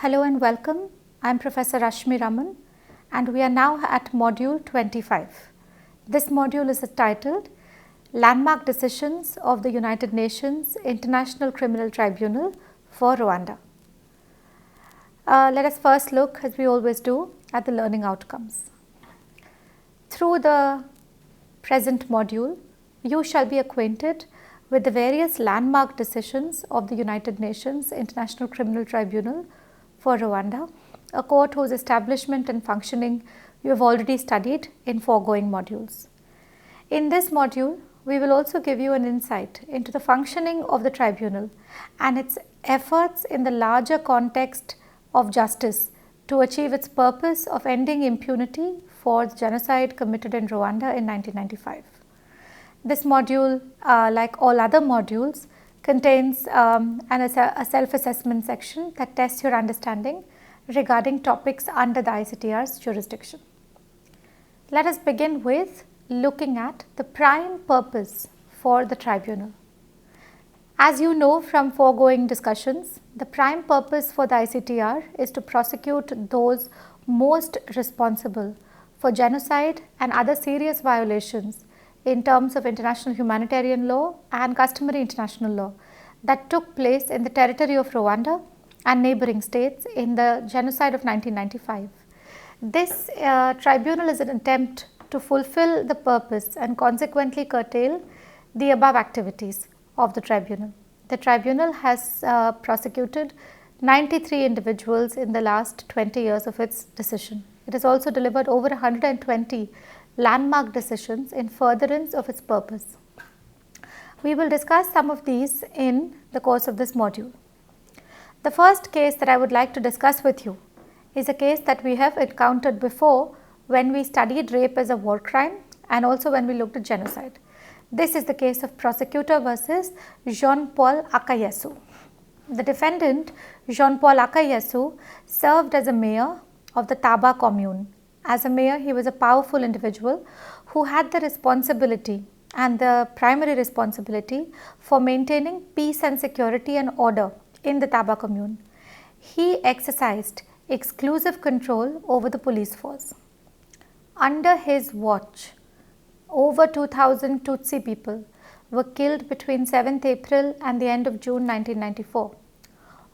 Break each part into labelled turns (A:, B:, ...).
A: Hello and welcome. I am Professor Rashmi Raman and we are now at module 25. This module is titled Landmark Decisions of the United Nations International Criminal Tribunal for Rwanda. Let us first look, as we always do, at the learning outcomes. Through the present module, you shall be acquainted with the various landmark decisions of the United Nations International Criminal Tribunal for Rwanda, a court whose establishment and functioning you have already studied in foregoing modules. In this module, we will also give you an insight into the functioning of the tribunal and its efforts in the larger context of justice to achieve its purpose of ending impunity for the genocide committed in Rwanda in 1995. This module, like all other modules, contains a self-assessment section that tests your understanding regarding topics under the ICTR's jurisdiction. Let us begin with looking at the prime purpose for the tribunal. As you know from foregoing discussions, the prime purpose for the ICTR is to prosecute those most responsible for genocide and other serious violations in terms of international humanitarian law and customary international law that took place in the territory of Rwanda and neighboring states in the genocide of 1995. This tribunal is an attempt to fulfill the purpose and consequently curtail the above activities of the tribunal. The tribunal has prosecuted 93 individuals in the last 20 years of its decision. It has also delivered over 120 landmark decisions in furtherance of its purpose. We will discuss some of these in the course of this module. The first case that I would like to discuss with you is a case that we have encountered before when we studied rape as a war crime and also when we looked at genocide. This is the case of prosecutor versus Jean-Paul Akayesu. The defendant, Jean-Paul Akayesu, served as a mayor of the Taba commune. As a mayor, he was a powerful individual who had the responsibility and the primary responsibility for maintaining peace and security and order in the Taba commune. He exercised exclusive control over the police force. Under his watch, over 2,000 Tutsi people were killed between 7th April and the end of June 1994.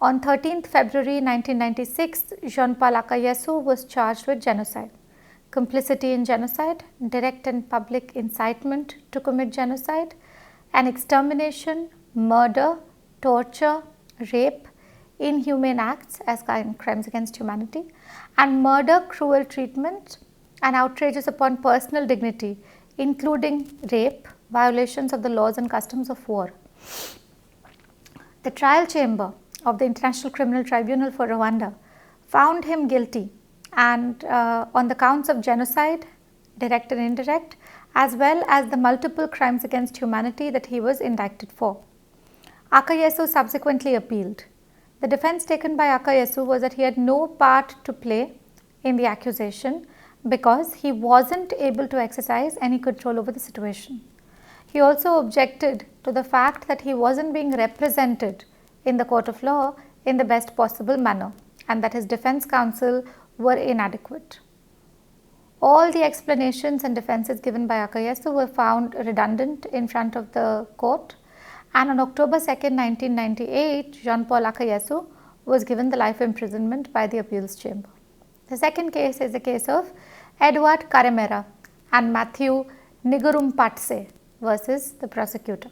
A: On 13th February 1996, Jean-Paul Akayesu was charged with genocide, complicity in genocide, direct and public incitement to commit genocide, and extermination, murder, torture, rape, inhumane acts as crimes against humanity, and murder, cruel treatment, and outrages upon personal dignity, including rape, violations of the laws and customs of war. The trial chamber of the International Criminal Tribunal for Rwanda found him guilty and on the counts of genocide, direct and indirect, as well as the multiple crimes against humanity that he was indicted for. Akayesu subsequently appealed. The defense taken by Akayesu was that he had no part to play in the accusation because he wasn't able to exercise any control over the situation. He also objected to the fact that he wasn't being represented in the court of law in the best possible manner and that his defense counsel were inadequate. All the explanations and defenses given by Akayesu were found redundant in front of the court, and on October 2nd, 1998, Jean-Paul Akayesu was given the life imprisonment by the appeals chamber. The second case is the case of Edward Karemera and Matthew Nigurumpatse versus the prosecutor.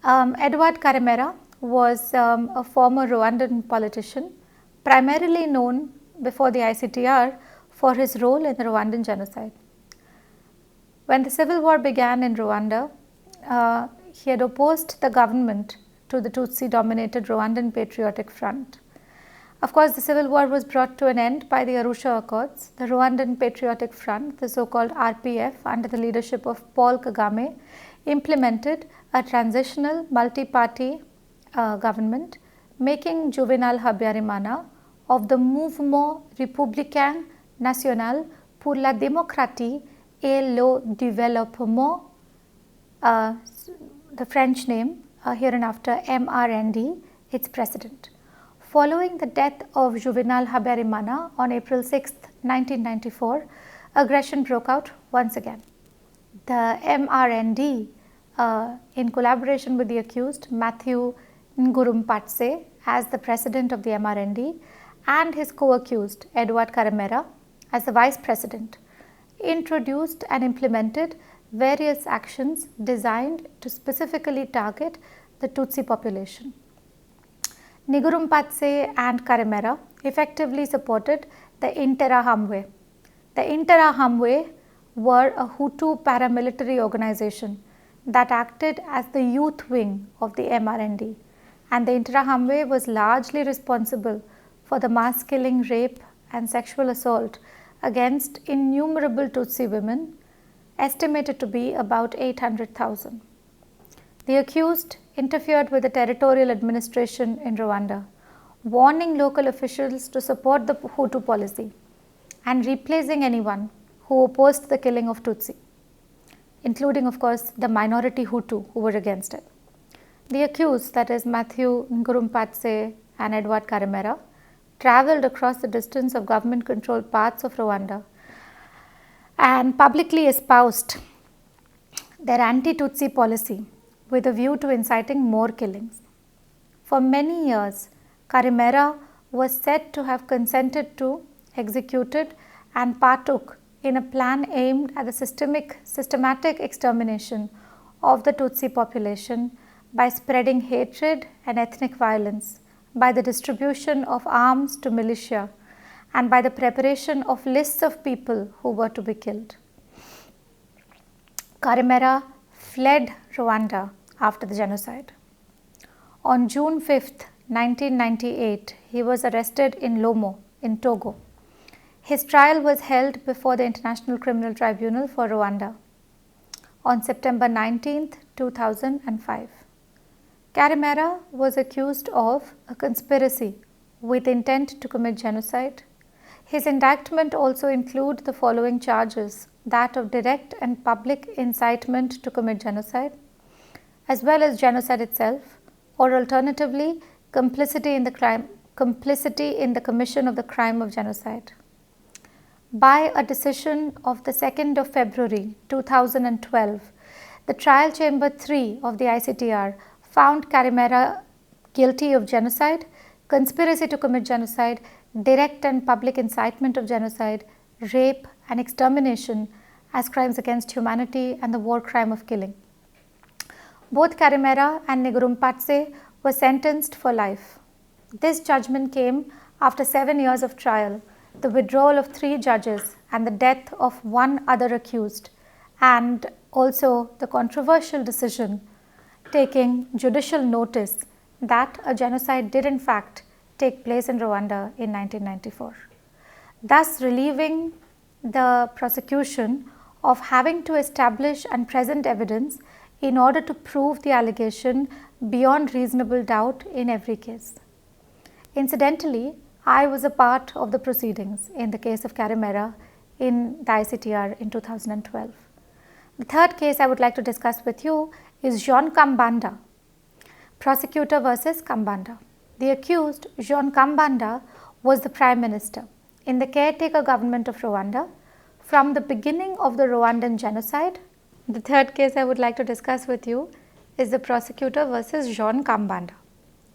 A: Edward Karemera was a former Rwandan politician, primarily known before the ICTR for his role in the Rwandan genocide. When the civil war began in Rwanda, he had opposed the government to the Tutsi-dominated Rwandan Patriotic Front. Of course, the civil war was brought to an end by the Arusha Accords. The Rwandan Patriotic Front, the so-called RPF, under the leadership of Paul Kagame, implemented a transitional multi-party government, making Juvenal Habyarimana of the Mouvement Républicain National pour la Démocratie et le Développement, the French name hereinafter MRND, its president. Following the death of Juvenal Habyarimana on April 6, 1994, aggression broke out once again. The MRND, in collaboration with the accused Matthew Ngurumpatse as the president of the MRND and his co-accused Edward Karemera as the vice president, introduced and implemented various actions designed to specifically target the Tutsi population. Ngurumpatse and Karemera effectively supported the Interahamwe. The Interahamwe were a Hutu paramilitary organization that acted as the youth wing of the MRND, and the Interahamwe was largely responsible for the mass killing, rape and sexual assault against innumerable Tutsi women, estimated to be about 800,000. The accused interfered with the territorial administration in Rwanda, warning local officials to support the Hutu policy and replacing anyone who opposed the killing of Tutsi, including of course the minority Hutu who were against it. The accused, that is Matthew Ngurumpatse and Edward Karemera, travelled across the distance of government controlled parts of Rwanda and publicly espoused their anti-Tutsi policy with a view to inciting more killings. For many years, Karemera was said to have consented to, executed and partook in a plan aimed at the systematic extermination of the Tutsi population by spreading hatred and ethnic violence, by the distribution of arms to militia, and by the preparation of lists of people who were to be killed. Karemera fled Rwanda after the genocide. On June 5, 1998, he was arrested in Lomo in Togo. His trial was held before the International Criminal Tribunal for Rwanda on September 19, 2005. Karemera was accused of a conspiracy with intent to commit genocide. His indictment also includes the following charges: that of direct and public incitement to commit genocide, as well as genocide itself, or alternatively complicity in the commission of the crime of genocide. By a decision of the 2nd of February 2012, the Trial Chamber 3 of the ICTR found Karemera guilty of genocide, conspiracy to commit genocide, direct and public incitement of genocide, rape and extermination as crimes against humanity and the war crime of killing. Both Karemera and Ngurumpatse were sentenced for life. This judgment came after 7 years of trial, the withdrawal of 3 judges and the death of 1 other accused, and also the controversial decision taking judicial notice that a genocide did in fact take place in Rwanda in 1994, thus relieving the prosecution of having to establish and present evidence in order to prove the allegation beyond reasonable doubt in every case. Incidentally, I was a part of the proceedings in the case of Karemera in the ICTR in 2012. The third case I would like to discuss with you is Jean Kambanda, prosecutor versus Kambanda. The accused, Jean Kambanda, was the Prime Minister in the caretaker government of Rwanda from the beginning of the Rwandan genocide. The third case I would like to discuss with you is the prosecutor versus Jean Kambanda.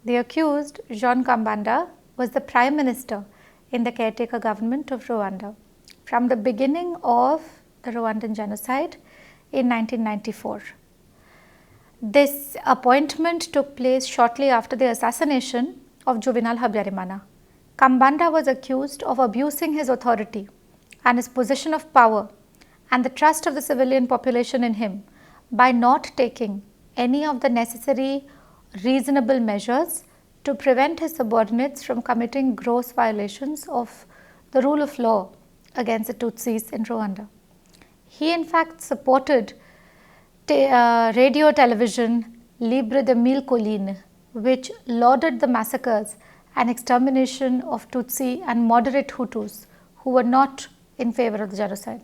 A: The accused, Jean Kambanda, was the Prime Minister in the caretaker government of Rwanda from the beginning of the Rwandan genocide in 1994. This appointment took place shortly after the assassination of Juvenal Habyarimana. Kambanda was accused of abusing his authority and his position of power and the trust of the civilian population in him by not taking any of the necessary reasonable measures to prevent his subordinates from committing gross violations of the rule of law against the Tutsis in Rwanda. He in fact supported radio television Libre de Mille Collines, which lauded the massacres and extermination of Tutsi and moderate Hutus who were not in favor of the genocide.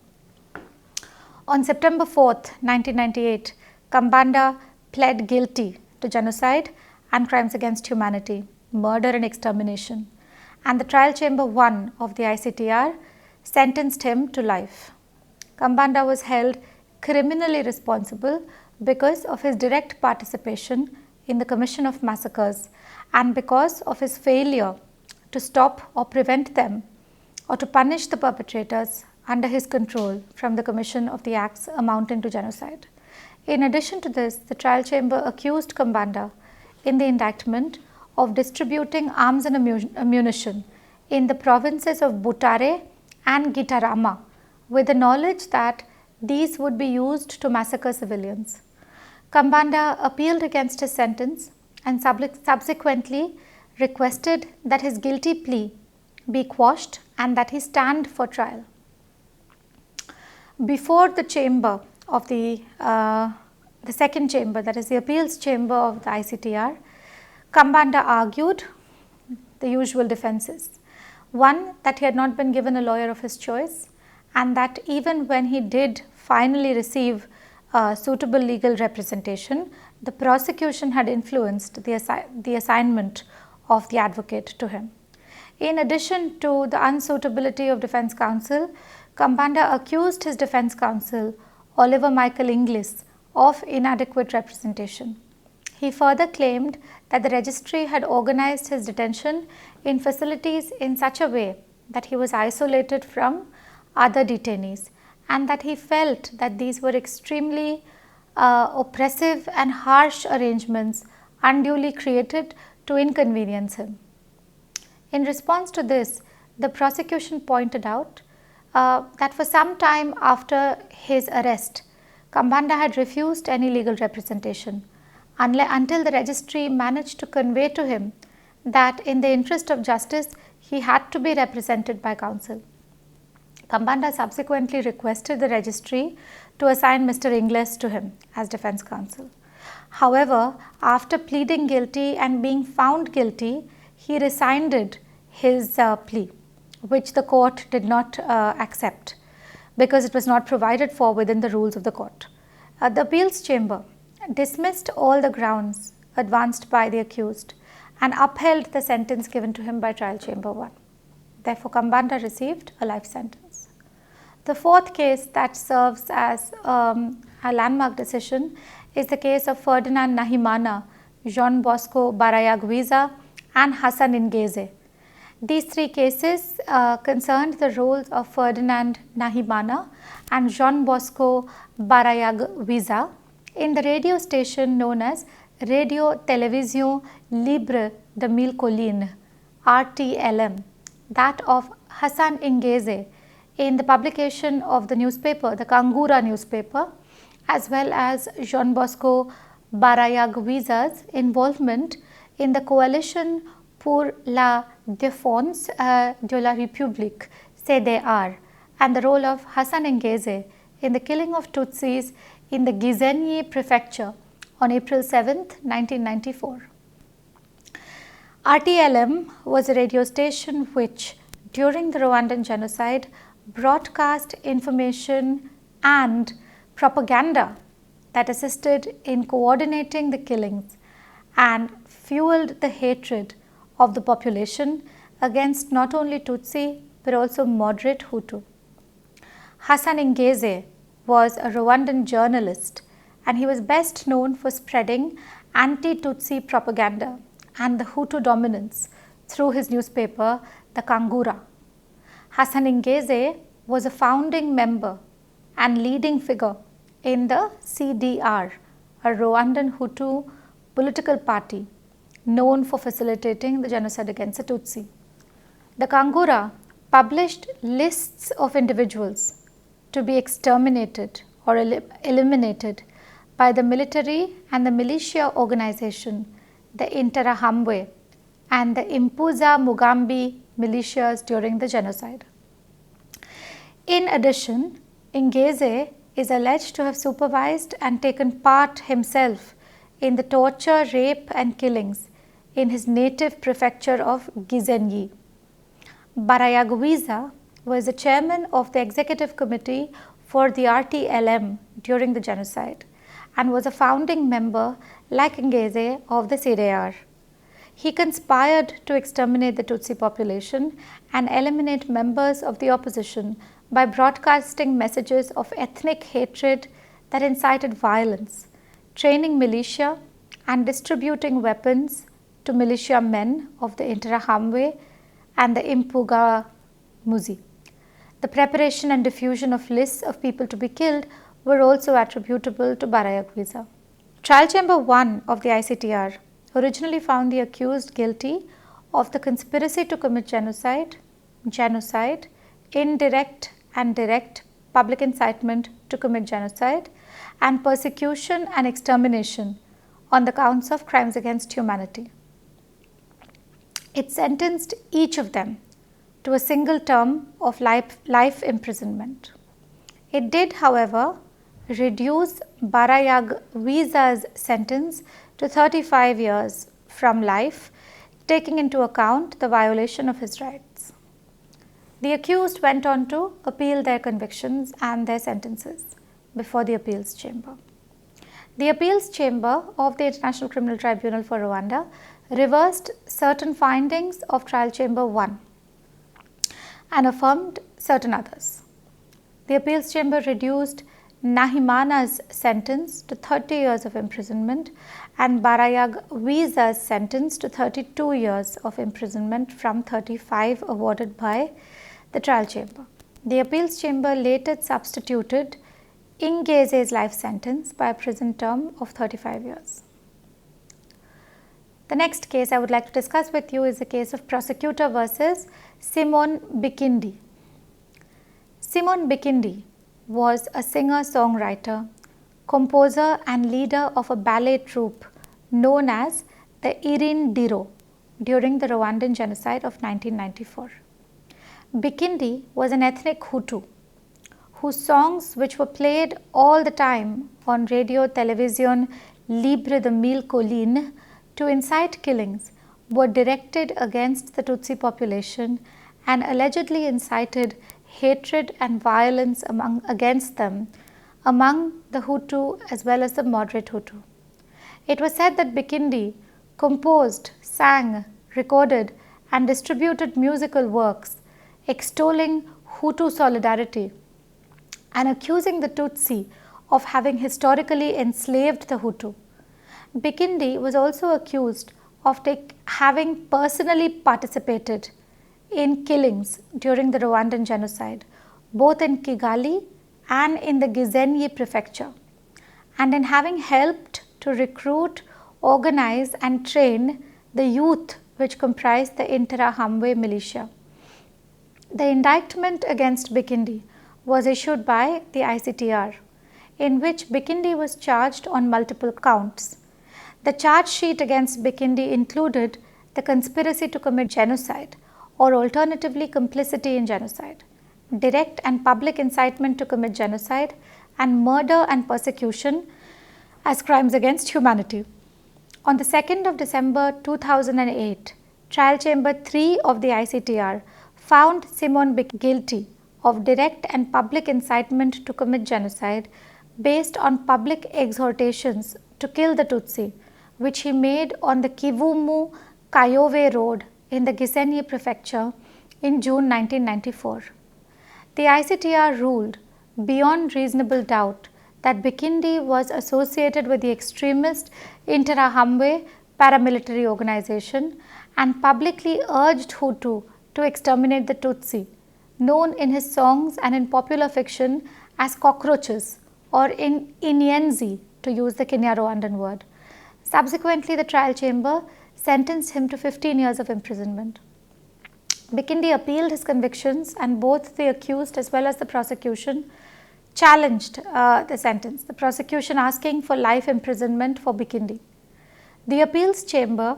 A: On September 4, 1998, Kambanda pled guilty to genocide and crimes against humanity murder and extermination, and the Trial Chamber 1 of the ICTR sentenced him to life. Kambanda was held criminally responsible because of his direct participation in the commission of massacres and because of his failure to stop or prevent them or to punish the perpetrators under his control from the commission of the acts amounting to genocide. In addition to this, the trial chamber accused Kambanda in the indictment of distributing arms and ammunition in the provinces of Butare and Gitarama with the knowledge that these would be used to massacre civilians. Kambanda appealed against his sentence and subsequently requested that his guilty plea be quashed and that he stand for trial. Before the chamber of the second chamber, that is the appeals chamber of the ICTR, Kambanda argued the usual defenses. One, that he had not been given a lawyer of his choice, and that even when he did finally receive suitable legal representation, the prosecution had influenced the assignment of the advocate to him. In addition to the unsuitability of defense counsel, Kambanda accused his defense counsel, Oliver Michael Inglis, of inadequate representation. He further claimed that the registry had organized his detention in facilities in such a way that he was isolated from other detainees, and that he felt that these were extremely oppressive and harsh arrangements unduly created to inconvenience him. In response to this, the prosecution pointed out that for some time after his arrest, Kambanda had refused any legal representation until the registry managed to convey to him that in the interest of justice, he had to be represented by counsel. Kambanda subsequently requested the registry to assign Mr. Inglis to him as defense counsel. However, after pleading guilty and being found guilty, he rescinded his plea, which the court did not accept because it was not provided for within the rules of the court. The appeals chamber dismissed all the grounds advanced by the accused and upheld the sentence given to him by trial chamber 1. Therefore, Kambanda received a life sentence. The fourth case that serves as a landmark decision is the case of Ferdinand Nahimana, Jean Bosco Barayagwiza, and Hassan Ingeze. These three cases concerned the roles of Ferdinand Nahimana and Jean Bosco Barayagwiza in the radio station known as Radio Télévision Libre de Mille Collines, RTLM, that of Hassan Ingeze in the publication of the newspaper, the Kangura newspaper, as well as Jean Bosco Barayagwiza's involvement in the coalition pour la défense de la République, CDR, and the role of Hassan Ingeze in the killing of Tutsis in the Gisenyi prefecture on April 7, 1994. RTLM was a radio station which, during the Rwandan genocide, broadcast information and propaganda that assisted in coordinating the killings and fueled the hatred of the population against not only Tutsi but also moderate Hutu. Hassan Ingeze was a Rwandan journalist, and he was best known for spreading anti-Tutsi propaganda and the Hutu dominance through his newspaper, the Kangura. Hassan Ingeze was a founding member and leading figure in the CDR, a Rwandan Hutu political party known for facilitating the genocide against the Tutsi. The Kangura published lists of individuals to be exterminated or eliminated by the military and the militia organization, the Interahamwe, and the Impuza Mugambi militias during the genocide. In addition, Ingeze is alleged to have supervised and taken part himself in the torture, rape and killings in his native prefecture of Gisenyi. Barayagwiza was the chairman of the executive committee for the RTLM during the genocide and was a founding member, like Ingeze, of the CDR. He conspired to exterminate the Tutsi population and eliminate members of the opposition by broadcasting messages of ethnic hatred that incited violence, training militia and distributing weapons to militia men of the Interahamwe and the Impuga-Muzi. The preparation and diffusion of lists of people to be killed were also attributable to Barayagwiza. Trial Chamber 1 of the ICTR originally found the accused guilty of the conspiracy to commit genocide, indirect and direct public incitement to commit genocide, and persecution and extermination on the counts of crimes against humanity. It sentenced each of them to a single term of life imprisonment. It did, however, reduce Barayagwiza's sentence to 35 years from life, taking into account the violation of his rights. The accused went on to appeal their convictions and their sentences before the appeals chamber. The appeals chamber of the International Criminal Tribunal for Rwanda reversed certain findings of Trial Chamber 1 and affirmed certain others. The appeals chamber reduced Nahimana's sentence to 30 years of imprisonment and Barayagwiza's sentence to 32 years of imprisonment from 35 awarded by the trial chamber. The appeals chamber later substituted Ingeze's life sentence by a prison term of 35 years. The next case I would like to discuss with you is the case of prosecutor versus Simon Bikindi. Simon Bikindi was a singer-songwriter, composer and leader of a ballet troupe known as the Irindiro during the Rwandan genocide of 1994. Bikindi was an ethnic Hutu whose songs, which were played all the time on radio, television, libre de mille collines to incite killings, were directed against the Tutsi population and allegedly incited hatred and violence against them among the Hutu as well as the moderate Hutu. It was said that Bikindi composed, sang, recorded and distributed musical works extolling Hutu solidarity and accusing the Tutsi of having historically enslaved the Hutu. Bikindi was also accused of having personally participated in killings during the Rwandan genocide, both in Kigali and in the Gisenyi prefecture, and in having helped to recruit, organize and train the youth which comprised the Interahamwe militia. The indictment against Bikindi was issued by the ICTR, in which Bikindi was charged on multiple counts. The charge sheet against Bikindi included the conspiracy to commit genocide or alternatively complicity in genocide, direct and public incitement to commit genocide, and murder and persecution as crimes against humanity. On the 2nd of December 2008, Trial Chamber 3 of the ICTR found Simon Bikindi guilty of direct and public incitement to commit genocide based on public exhortations to kill the Tutsi, which he made on the Kivumu Kayove Road in the Gisenyi prefecture in June 1994. The ICTR ruled beyond reasonable doubt that Bikindi was associated with the extremist Interahamwe paramilitary organization and publicly urged Hutu to exterminate the Tutsi, known in his songs and in popular fiction as cockroaches or in Inyenzi, to use the Kenya-Rwandan word. Subsequently, the trial chamber sentenced him to 15 years of imprisonment. Bikindi appealed his convictions and both the accused as well as the prosecution challenged the sentence, the prosecution asking for life imprisonment for Bikindi. The appeals chamber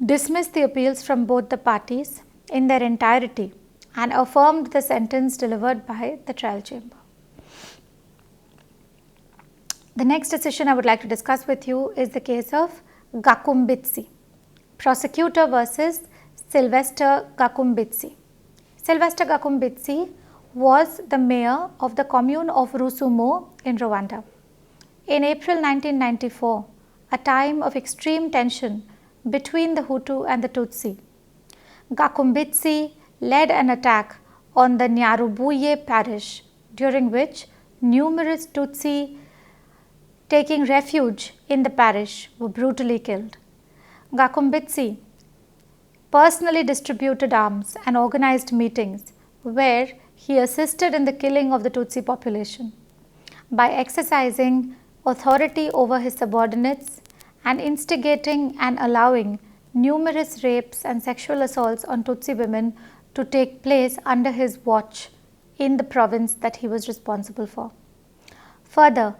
A: dismissed the appeals from both the parties in their entirety and affirmed the sentence delivered by the trial chamber. The next decision I would like to discuss with you is the case of Gakumbitsi, prosecutor versus Sylvester Gakumbitsi. Sylvester Gakumbitsi was the mayor of the commune of Rusumo in Rwanda. In April 1994, a time of extreme tension between the Hutu and the Tutsi. Gakumbitsi led an attack on the Nyarubuye parish, during which numerous Tutsi taking refuge in the parish were brutally killed. Gakumbitsi personally distributed arms and organized meetings where he assisted in the killing of the Tutsi population. By exercising authority over his subordinates and instigating and allowing numerous rapes and sexual assaults on Tutsi women to take place under his watch in the province that he was responsible for. Further,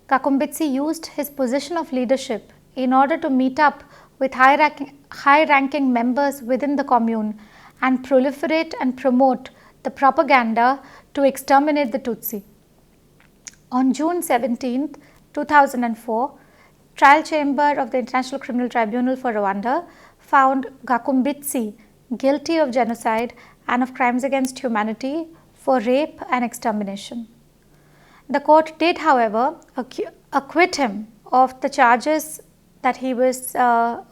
A: Gakumbitsi used his position of leadership in order to meet up with high-ranking members within the commune and proliferate and promote the propaganda to exterminate the Tutsi. On June 17, 2004, Trial Chamber of the International Criminal Tribunal for Rwanda found Gakumbitsi guilty of genocide and of crimes against humanity for rape and extermination. The court did, however, acquit him of the charges that he was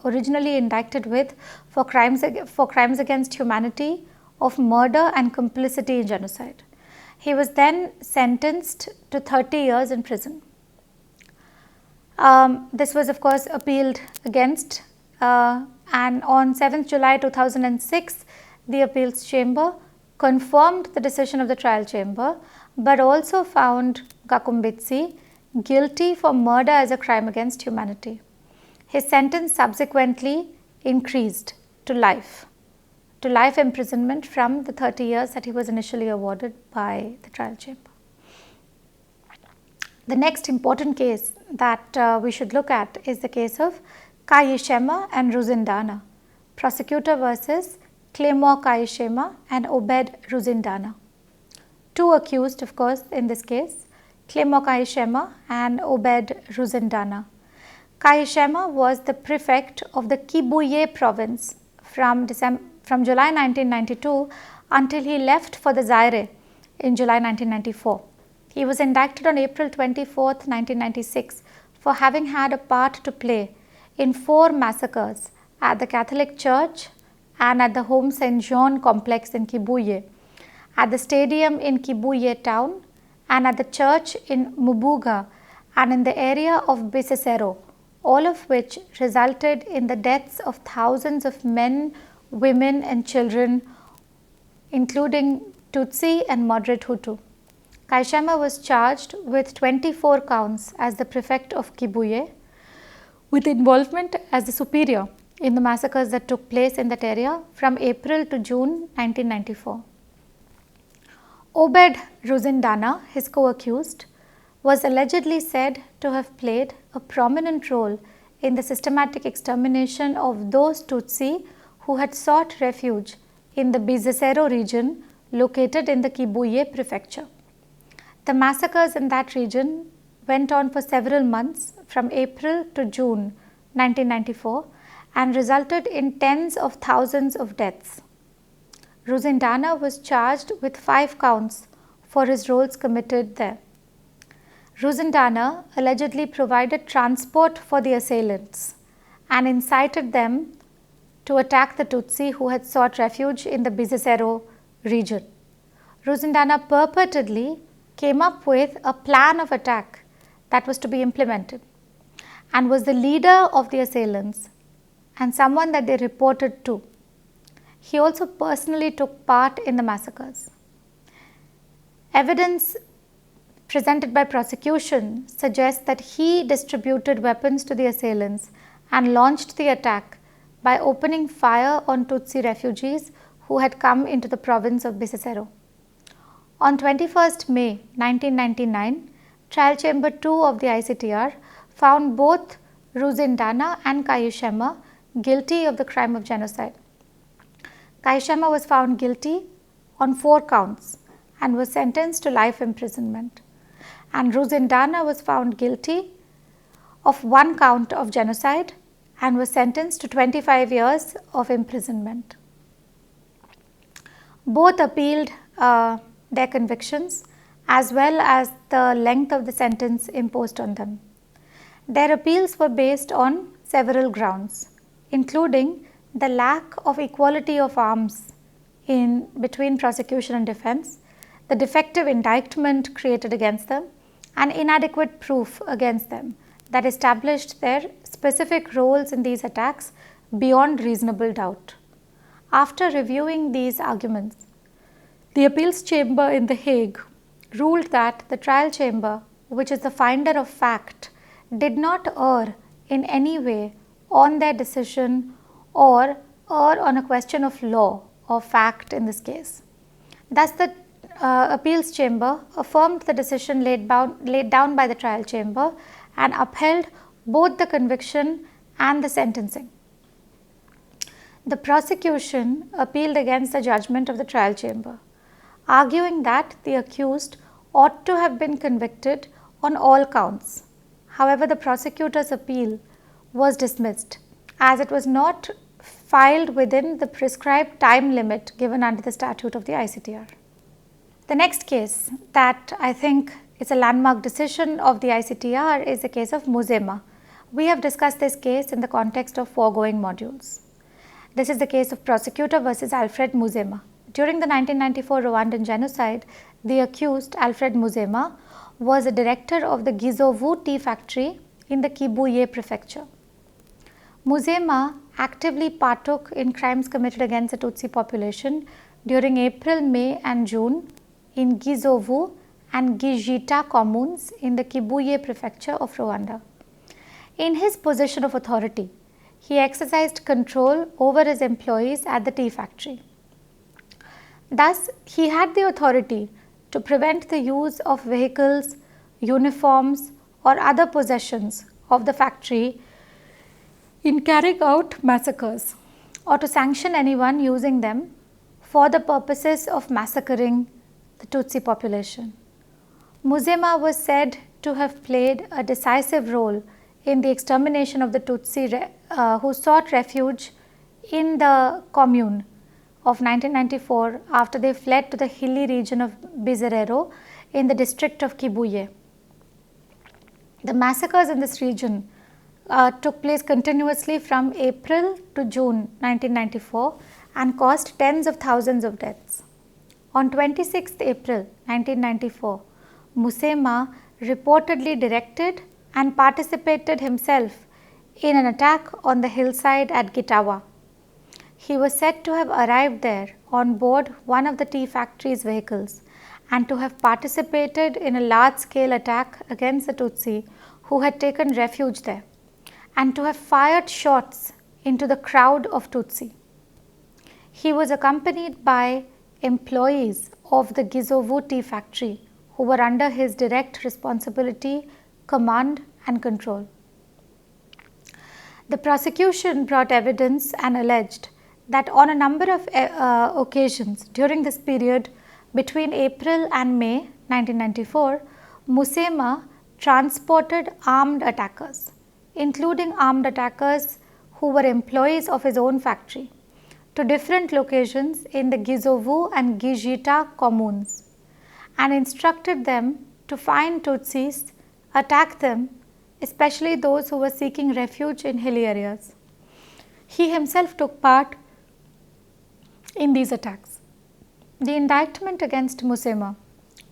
A: originally indicted with for crimes against humanity of murder and complicity in genocide. He was then sentenced to 30 years in prison. This was of course appealed against, and on 7th July 2006, the appeals chamber confirmed the decision of the trial chamber, but also found Gakumbitsi guilty for murder as a crime against humanity. His sentence subsequently increased to life imprisonment from the 30 years that he was initially awarded by the trial chamber. The next important case that we should look at is the case of Kayishema and Ruzindana, prosecutor versus Claymore Kayishema and Obed Ruzindana. Two accused, of course, in this case, Claymore Kayishema and Obed Ruzindana. Kayishema was the prefect of the Kibuye province from July 1992 until he left for the Zaire in July 1994. He was indicted on April 24, 1996 for having had a part to play in 4 massacres at the Catholic Church and at the Home St. John complex in Kibuye, at the stadium in Kibuye town, and at the church in Mubuga and in the area of Bisesero, all of which resulted in the deaths of thousands of men, women and children, including Tutsi and moderate Hutu. Kayishema was charged with 24 counts as the prefect of Kibuye, with involvement as the superior in the massacres that took place in that area from April to June 1994. Obed Ruzindana, his co-accused, was allegedly said to have played a prominent role in the systematic extermination of those Tutsi who had sought refuge in the Bisesero region located in the Kibuye prefecture. The massacres in that region went on for several months from April to June 1994 and resulted in tens of thousands of deaths. Ruzindana was charged with 5 counts for his roles committed there. Ruzindana allegedly provided transport for the assailants and incited them to attack the Tutsi who had sought refuge in the Bisesero region. Ruzindana purportedly came up with a plan of attack that was to be implemented and was the leader of the assailants and someone that they reported to. He also personally took part in the massacres. Evidence presented by prosecution suggests that he distributed weapons to the assailants and launched the attack by opening fire on Tutsi refugees who had come into the province of Bisesero. On 21st May 1999, Trial Chamber 2 of the ICTR found both Ruzindana and Kayishema guilty of the crime of genocide. Kayishema was found guilty on 4 counts and was sentenced to life imprisonment, and Ruzindana was found guilty of 1 count of genocide and was sentenced to 25 years of imprisonment. Both appealed their convictions as well as the length of the sentence imposed on them. Their appeals were based on several grounds, including the lack of equality of arms in between prosecution and defense, the defective indictment created against them, and inadequate proof against them that established their specific roles in these attacks beyond reasonable doubt. After reviewing these arguments, the appeals chamber in The Hague ruled that the trial chamber, which is the finder of fact, did not err in any way on their decision or err on a question of law or fact in this case. Thus, the appeals chamber affirmed the decision laid down by the trial chamber and upheld both the conviction and the sentencing. The prosecution appealed against the judgment of the trial chamber, arguing that the accused ought to have been convicted on all counts. However, the prosecutor's appeal was dismissed as it was not filed within the prescribed time limit given under the statute of the ICTR. The next case that I think is a landmark decision of the ICTR is the case of Muzema. We have discussed this case in the context of foregoing modules. This is the case of prosecutor versus Alfred Muzema. During the 1994 Rwandan genocide, the accused, Alfred Muzema, was a director of the Gizovu tea factory in the Kibuye prefecture. Muzema actively partook in crimes committed against the Tutsi population during April, May and June in Gizovu and Gijita communes in the Kibuye prefecture of Rwanda. In his position of authority, he exercised control over his employees at the tea factory. Thus, he had the authority to prevent the use of vehicles, uniforms or other possessions of the factory in carrying out massacres or to sanction anyone using them for the purposes of massacring the Tutsi population. Muzema was said to have played a decisive role in the extermination of the Tutsi who sought refuge in the commune of 1994 after they fled to the hilly region of Bizerero in the district of Kibuye. The massacres in this region took place continuously from April to June 1994 and caused tens of thousands of deaths. On 26 April 1994, Muzema reportedly directed and participated himself in an attack on the hillside at Gitawa. He was said to have arrived there on board one of the tea factory's vehicles and to have participated in a large-scale attack against the Tutsi who had taken refuge there, and to have fired shots into the crowd of Tutsi. He was accompanied by employees of the Gizovu tea factory who were under his direct responsibility, command and control. The prosecution brought evidence and alleged that on a number of occasions during this period between April and May 1994, Muzema transported armed attackers, including armed attackers who were employees of his own factory, to different locations in the Gizovu and Gijita communes and instructed them to find Tutsis, attack them, especially those who were seeking refuge in hilly areas. He himself took part in these attacks. The indictment against Muzema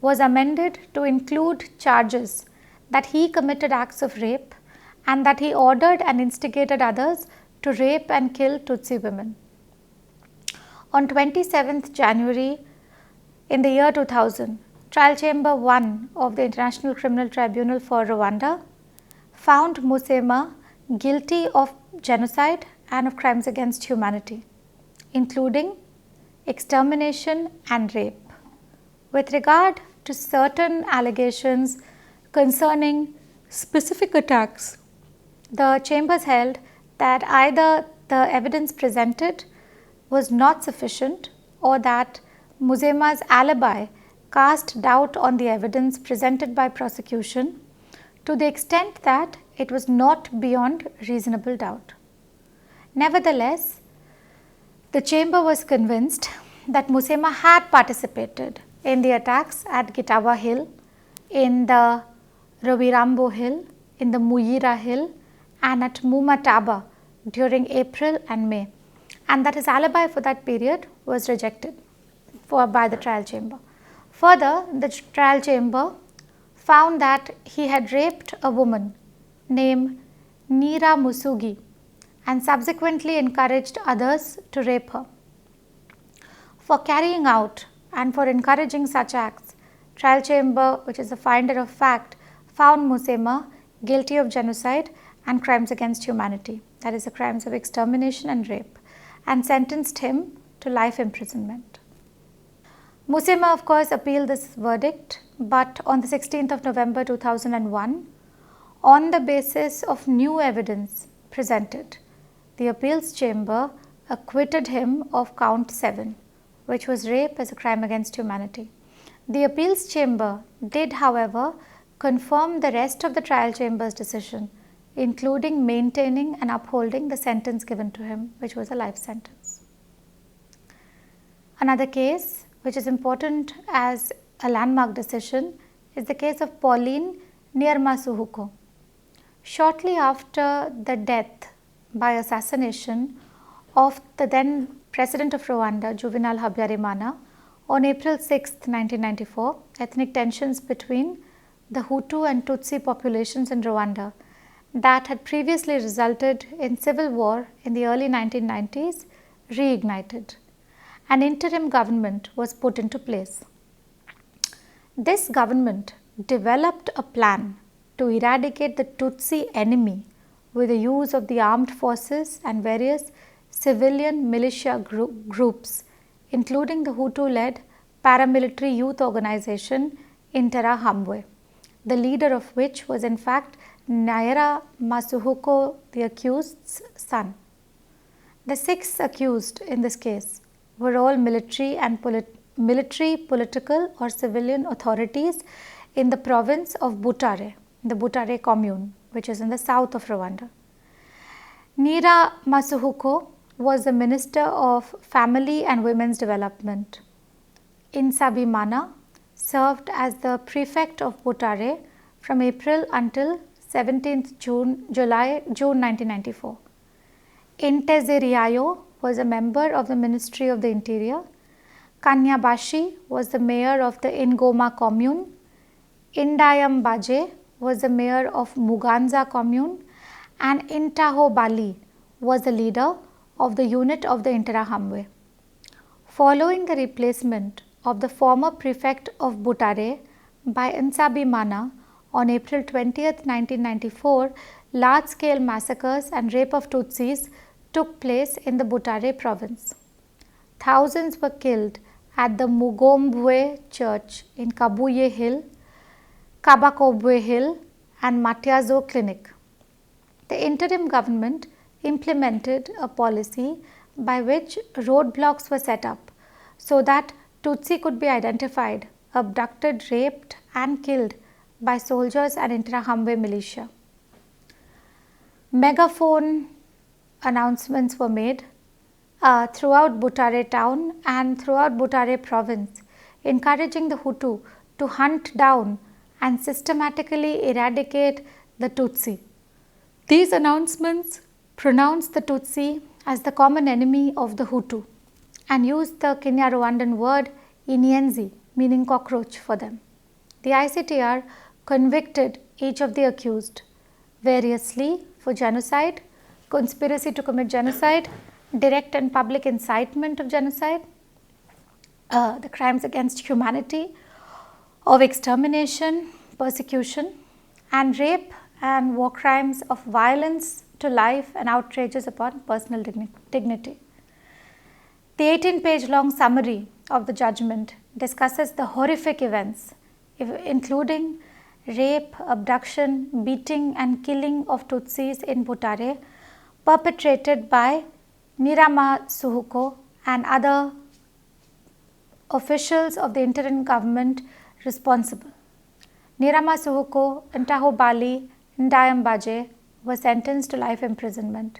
A: was amended to include charges that he committed acts of rape and that he ordered and instigated others to rape and kill Tutsi women. On 27th January in the year 2000, Trial Chamber 1 of the International Criminal Tribunal for Rwanda found Muzema guilty of genocide and of crimes against humanity, including extermination and rape. With regard to certain allegations concerning specific attacks, the chambers held that either the evidence presented was not sufficient or that Muzema's alibi cast doubt on the evidence presented by prosecution to the extent that it was not beyond reasonable doubt. Nevertheless, the chamber was convinced that Muzema had participated in the attacks at Gitawa Hill, in the Rawirambo Hill, in the Muyira Hill and at Mumataba during April and May, and that his alibi for that period was rejected by the trial chamber. Further, the trial chamber found that he had raped a woman named Neera Musugi and subsequently encouraged others to rape her. For carrying out and for encouraging such acts, trial chamber, which is a finder of fact, found Musema guilty of genocide and crimes against humanity, that is the crimes of extermination and rape, and sentenced him to life imprisonment. Musema of course appealed this verdict, but on the 16th of November 2001, on the basis of new evidence presented, the appeals chamber acquitted him of count 7, which was rape as a crime against humanity. The appeals chamber did, however, confirm the rest of the trial chamber's decision, including maintaining and upholding the sentence given to him, which was a life sentence. Another case which is important as a landmark decision is the case of Pauline Niermasuhuko. Shortly after the death by assassination of the then President of Rwanda, Juvenal Habyarimana, on April 6, 1994, ethnic tensions between the Hutu and Tutsi populations in Rwanda that had previously resulted in civil war in the early 1990s reignited. An interim government was put into place. This government developed a plan to eradicate the Tutsi enemy with the use of the armed forces and various civilian militia groups, including the Hutu-led paramilitary youth organization Interahamwe, the leader of which was in fact Naira Masuhuko, the accused's son. The 6 accused in this case were all military, political or civilian authorities in the province of Butare, the Butare commune, which is in the south of Rwanda. Neera Masuhuko was the Minister of Family and Women's Development. Nsabimana served as the Prefect of Butare from April until 17th June 1994. Inteziriayo was a member of the Ministry of the Interior. Kanyabashi was the mayor of the Ingoma commune. Indayambaje was the mayor of Muganza commune, and Intaho Bali was the leader of the unit of the Interahamwe. Following the replacement of the former prefect of Butare by Nsabimana on April 20, 1994, large-scale massacres and rape of Tutsis took place in the Butare province. Thousands were killed at the Mugombwe church in Kabuye Hill, Kabakobwe Hill and Matiazo Clinic. The interim government implemented a policy by which roadblocks were set up so that Tutsi could be identified, abducted, raped and killed by soldiers and Interahamwe militia. Megaphone announcements were made throughout Butare town and throughout Butare province, encouraging the Hutu to hunt down and systematically eradicate the Tutsi. These announcements pronounced the Tutsi as the common enemy of the Hutu and used the Kenya-Rwandan word Inyenzi, meaning cockroach, for them. The ICTR convicted each of the accused variously for genocide, conspiracy to commit genocide, direct and public incitement of genocide, the crimes against humanity, of extermination, persecution, and rape and war crimes of violence to life and outrages upon personal dignity. The 18-page long summary of the judgment discusses the horrific events, including rape, abduction, beating and killing of Tutsis in Butare perpetrated by Nyiramasuhuko and other officials of the interim government responsible. Nyiramasuhuko, Ntaho Bali, Ndayambaje were sentenced to life imprisonment.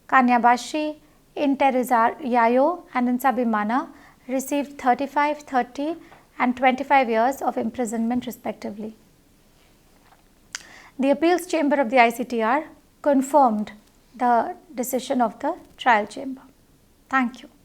A: Kanyabashi, Interizyayo and Nsabimana received 35, 30 and 25 years of imprisonment respectively. The appeals chamber of the ICTR confirmed the decision of the trial chamber. Thank you.